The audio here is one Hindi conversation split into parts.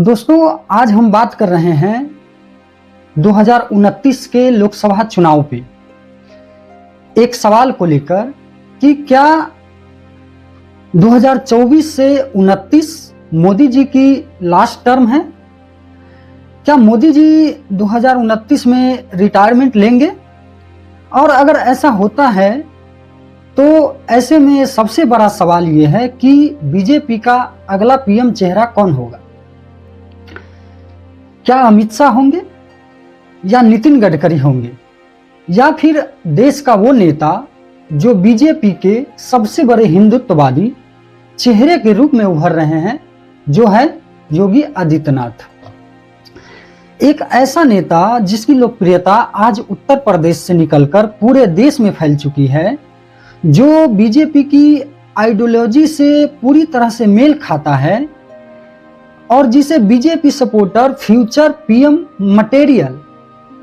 दोस्तों, आज हम बात कर रहे हैं 2029 के लोकसभा चुनाव पे एक सवाल को लेकर कि क्या 2024 से 29 मोदी जी की लास्ट टर्म है। क्या मोदी जी 2029 में रिटायरमेंट लेंगे? और अगर ऐसा होता है तो ऐसे में सबसे बड़ा सवाल ये है कि बीजेपी का अगला पीएम चेहरा कौन होगा। क्या अमित शाह होंगे या नितिन गडकरी होंगे या फिर देश का वो नेता जो बीजेपी के सबसे बड़े हिंदुत्ववादी चेहरे के रूप में उभर रहे हैं, जो है योगी आदित्यनाथ। एक ऐसा नेता जिसकी लोकप्रियता आज उत्तर प्रदेश से निकलकर पूरे देश में फैल चुकी है, जो बीजेपी की आइडियोलॉजी से पूरी तरह से मेल खाता है और जिसे BJP supporter future PM material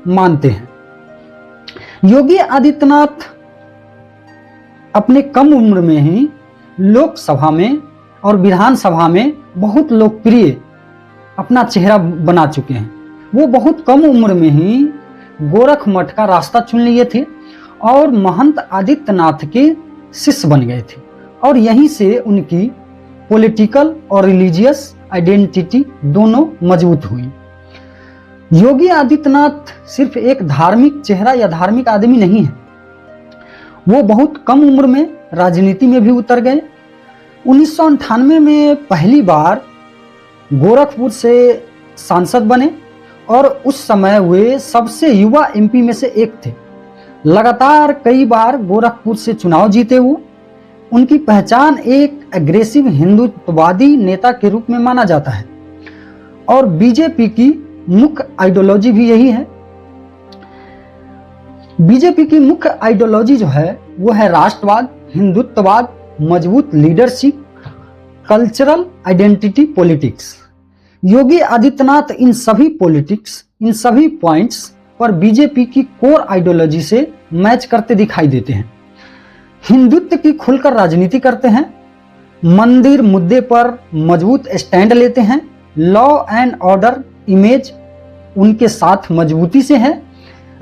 मानते हैं। योगी आदित्यनाथ अपने कम उम्र में ही लोकसभा में और विधानसभा में बहुत लोकप्रिय अपना चेहरा बना चुके हैं। वो बहुत कम उम्र में ही गोरख मठ का रास्ता चुन लिए थे और महंत आदित्यनाथ के शिष्य बन गए थे और यहीं से उनकी पॉलिटिकल और रिलीजियस आइडेंटिटी दोनों मजबूत हुई। योगी आदित्यनाथ सिर्फ एक धार्मिक चेहरा या धार्मिक आदमी नहीं है, वो बहुत कम उम्र में राजनीति में भी उतर गए। 1998 में पहली बार गोरखपुर से सांसद बने और उस समय वे सबसे युवा एमपी में से एक थे। लगातार कई बार गोरखपुर से चुनाव जीते वो। उनकी पहचान एक एग्रेसिव हिंदुत्ववादी नेता के रूप में माना जाता है और बीजेपी की मुख्य आइडियोलॉजी भी यही है। बीजेपी की मुख्य आइडियोलॉजी जो है वो है राष्ट्रवाद, हिंदुत्ववाद, मजबूत leadership, cultural identity politics. Yogi Adityanath इन सभी पॉइंट्स पर बीजेपी की कोर आइडियोलॉजी से मैच करते दिखाई देते हैं। हिंदुत्व की खुलकर राजनीति करते हैं, मंदिर मुद्दे पर मजबूत स्टैंड लेते हैं, लॉ एंड ऑर्डर इमेज उनके साथ मजबूती से है,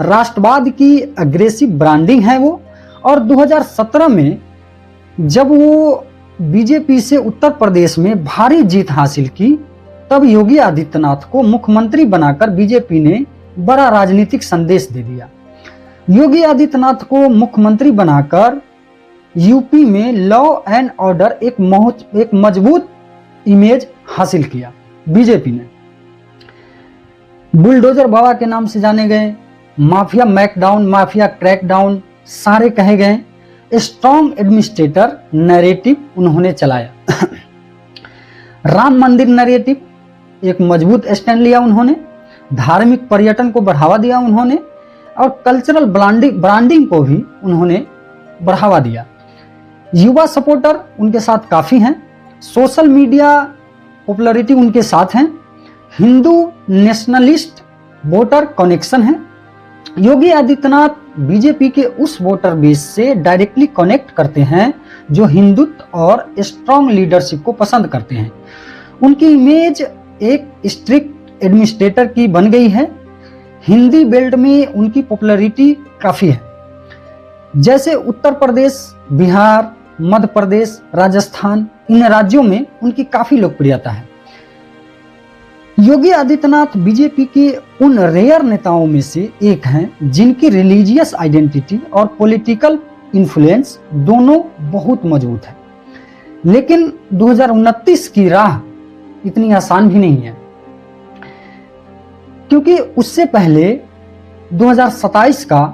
राष्ट्रवाद की अग्रेसिव ब्रांडिंग है वो। और 2017 में जब वो बीजेपी से उत्तर प्रदेश में भारी जीत हासिल की, तब योगी आदित्यनाथ को मुख्यमंत्री बनाकर बीजेपी ने बड़ा राजनीतिक संदेश दे दिया। योगी आदित्यनाथ को मुख्यमंत्री बनाकर यूपी में लॉ एंड ऑर्डर एक मजबूत इमेज हासिल किया बीजेपी ने। बुलडोजर बाबा के नाम से जाने गए, माफिया मैकडाउन, माफिया क्रैकडाउन सारे कहे गए। स्ट्रॉन्ग एडमिनिस्ट्रेटर नैरेटिव उन्होंने चलाया। राम मंदिर नैरेटिव एक मजबूत स्टैंड लिया उन्होंने, धार्मिक पर्यटन को बढ़ावा दिया उन्होंने और कल्चरल ब्रांडिंग को भी उन्होंने बढ़ावा दिया। युवा सपोर्टर उनके साथ काफी हैं, सोशल मीडिया पॉपुलैरिटी उनके साथ हैं, हिंदू नेशनलिस्ट वोटर कनेक्शन है। योगी आदित्यनाथ बीजेपी के उस वोटर बेस से डायरेक्टली कनेक्ट करते हैं जो हिंदुत्व और स्ट्रॉन्ग लीडरशिप को पसंद करते हैं। उनकी इमेज एक स्ट्रिक्ट एडमिनिस्ट्रेटर की बन गई है। हिंदी बेल्ट में उनकी पॉपुलैरिटी काफी है। जैसे उत्तर प्रदेश, बिहार, मध्य प्रदेश, राजस्थान, इन राज्यों में उनकी काफी लोकप्रियता है। योगी आदित्यनाथ बीजेपी के उन रेयर नेताओं में से एक हैं जिनकी रिलीजियस आइडेंटिटी और पॉलिटिकल इन्फ्लुएंस दोनों बहुत मजबूत है। लेकिन 2029 की राह इतनी आसान भी नहीं है, क्योंकि उससे पहले 2027 का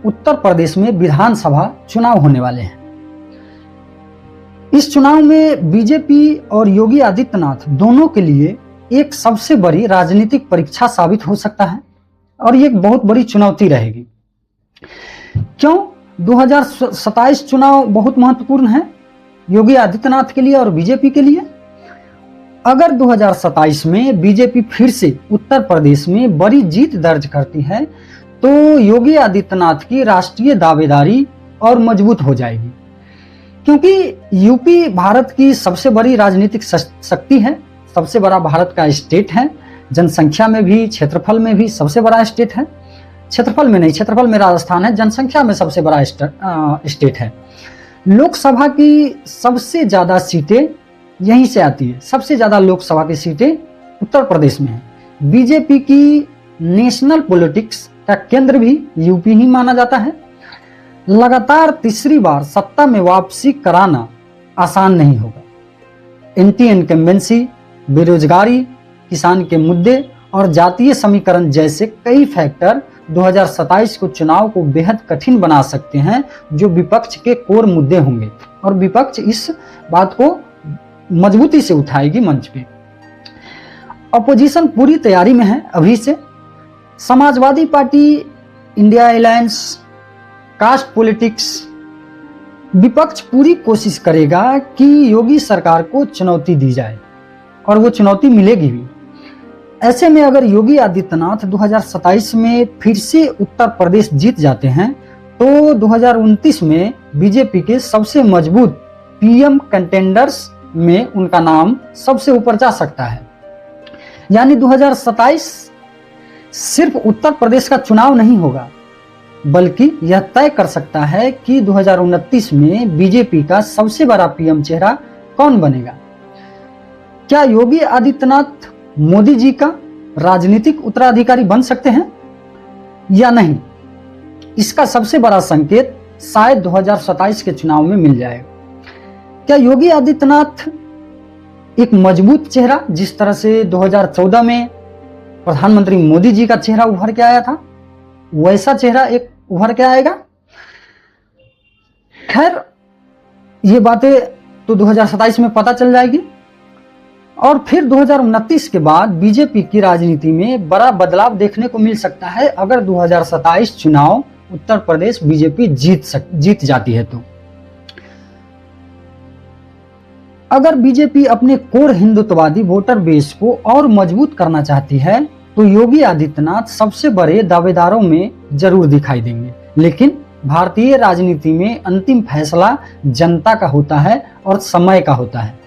उत्तर प्रदेश में विधानसभा चुनाव होने वाले हैं। इस चुनाव में बीजेपी और योगी आदित्यनाथ दोनों के लिए एक सबसे बड़ी राजनीतिक परीक्षा साबित हो सकता है और ये एक बहुत बड़ी चुनौती रहेगी। क्यों? 2027 चुनाव बहुत महत्वपूर्ण है योगी आदित्यनाथ के लिए और बीजेपी के लिए। अगर 2027 में बीजेपी फिर से उत्तर प्रदेश में बड़ी जीत दर्ज करती है तो योगी आदित्यनाथ की राष्ट्रीय दावेदारी और मजबूत हो जाएगी, क्योंकि यूपी भारत की सबसे बड़ी राजनीतिक शक्ति है, सबसे बड़ा भारत का स्टेट है, जनसंख्या में भी क्षेत्रफल में भी सबसे बड़ा स्टेट है। क्षेत्रफल में नहीं, क्षेत्रफल में राजस्थान है, जनसंख्या में सबसे बड़ा स्टेट है। लोकसभा की सबसे ज्यादा सीटें यहीं से आती है, सबसे ज्यादा लोकसभा की सीटें उत्तर प्रदेश में है। बीजेपी की नेशनल पॉलिटिक्स का केंद्र भी यूपी ही माना जाता है। लगातार तीसरी बार सत्ता में वापसी कराना आसान नहीं होगा। एंटी इनकम्बेंसी, बेरोजगारी, किसान के मुद्दे और जातीय समीकरण जैसे कई फैक्टर 2027 को चुनाव को बेहद कठिन बना सकते हैं, जो विपक्ष के कोर मुद्दे होंगे और विपक्ष इस बात को मजबूती से उठाएगी मंच पे। अपोजिशन पूरी तैयारी में है अभी से। Samajwadi party, India alliance, caste politics, विपक्ष पूरी कोशिश करेगा कि योगी सरकार को चुनौती दी जाए और वो चुनौती मिलेगी भी। ऐसे में अगर योगी आदित्यनाथ 2027 में फिर से उत्तर प्रदेश जीत जाते हैं तो 2029 में बीजेपी के सबसे मजबूत पीएम कंटेंडर्स में उनका नाम सबसे ऊपर जा सकता है। यानी 2027 सिर्फ उत्तर प्रदेश का चुनाव नहीं होगा, बल्कि यह तय कर सकता है कि 2029 में बीजेपी का सबसे बड़ा पीएम चेहरा कौन बनेगा। क्या योगी आदित्यनाथ मोदी जी का राजनीतिक उत्तराधिकारी बन सकते हैं या नहीं? इसका सबसे बड़ा संकेत शायद 2027 के चुनाव में मिल जाएगा। क्या योगी आदित्यनाथ एक मजबूत चेहरा, जिस तरह से 2014 में प्रधानमंत्री मोदी जी का चेहरा उभर के आया था, वैसा चेहरा एक उभर के आएगा? खैर, ये बातें तो 2027 में पता चल जाएगी। और फिर 2029 के बाद बीजेपी की राजनीति में बड़ा बदलाव देखने को मिल सकता है अगर 2027 चुनाव उत्तर प्रदेश बीजेपी जीत जाती है तो। अगर बीजेपी अपने कोर हिंदुत्ववादी वोटर बेस को और मजबूत करना चाहती है तो योगी आदित्यनाथ सबसे बड़े दावेदारों में जरूर दिखाई देंगे। लेकिन भारतीय राजनीति में अंतिम फैसला जनता का होता है और समय का होता है।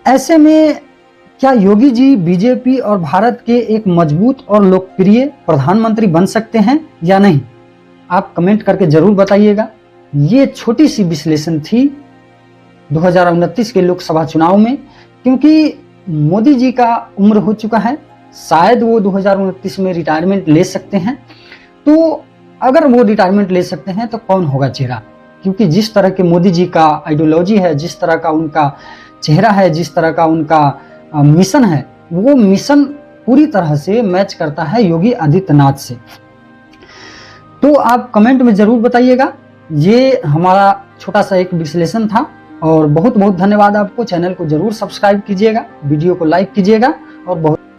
ऐसे में क्या योगी जी बीजेपी और भारत के एक मजबूत और लोकप्रिय प्रधानमंत्री बन सकते हैं या नहीं? आप कमेंट करके जरूर बताइएगा। ये छोटी सी विश्लेषण थी 2029 के लोकसभा चुनाव में, क्योंकि मोदी जी का उम्र हो चुका है, शायद वो 2029 में रिटायरमेंट ले सकते हैं। तो अगर वो रिटायरमेंट ले सकते हैं तो कौन होगा चेहरा? क्योंकि जिस तरह के मोदी जी का आइडियोलॉजी है, जिस तरह का उनका चेहरा है, जिस तरह का उनका मिशन है, वो मिशन पूरी तरह से मैच करता है योगी आदित्यनाथ से। तो आप कमेंट में जरूर बताइएगा। ये हमारा छोटा सा एक विश्लेषण था और बहुत बहुत धन्यवाद आपको। चैनल को जरूर सब्सक्राइब कीजिएगा, वीडियो को लाइक कीजिएगा और बहुत